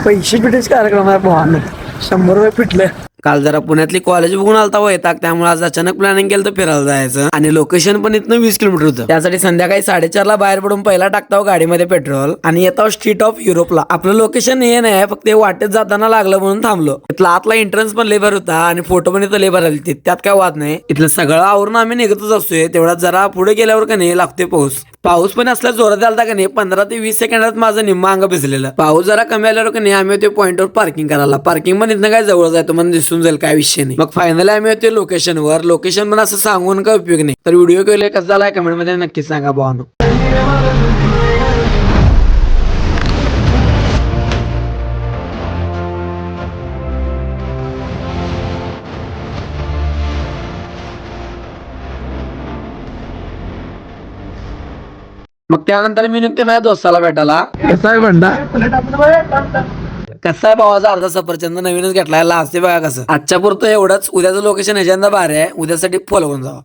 पैसे पिठाचे कार्यक्रम आहे भावानं. 100 रुपये पिटले. काल जरा पुण्यातली कॉलेज बघून आलता वैताग, त्यामुळे आज अचानक प्लॅनिंग केलं तर फिरायला जायचं. आणि लोकेशन पण इथनं 20 किलोमीटर होतं. त्यासाठी संध्याकाळी 4:30 बाहेर पडून पहिला टाकताव गाडीमध्ये पेट्रोल आणि येताव स्ट्रीट ऑफ युरोपला. आपलं लोकेशन हे नाही फक्त हे वाटेत जाताना लागलं म्हणून थांबलो. इथला आतला एंट्रन्स पण लेबर होता आणि फोटो पण इथं लेबर आली, त्यात काय वाद नाही. इथलं सगळं आवरून आम्ही निघतच असतोय. तेवढ्यात जरा पुढे गेल्यावर का नाही लागतोय पाऊस पण असला जोरात आलता का नाही 15 ते 20 सेकंदात माझं निम्मा अंग भिजलेलं. पाऊस जरा कमी आल्यावर का नाही आम्ही होते पॉइंटवर पार्किंग करायला. पार्किंग पण इथनं काय जवळ जायचं मला दिसून जाईल, काय विषय नाही. मग फायनली आम्ही होते लोकेशनवर. लोकेशन पण असं सांगून काय उपयोग नाही. तर व्हिडिओ केले कसा झालाय कमेंट मध्ये नक्की सांगा भावानो. मग त्यानंतर मी निघते माझ्या दोस्ताला भेटायला. कसा आहे बंडा? कसा आहे भावाचा अर्धा सफरचंद नवीनच घेतलाय. लाजते बघा कसं. आजच्या पुरतं एवढंच. उद्याचं लोकेशन ह्याच्यानंतर भारी आहे. उद्यासाठी फॉलो करून जावा.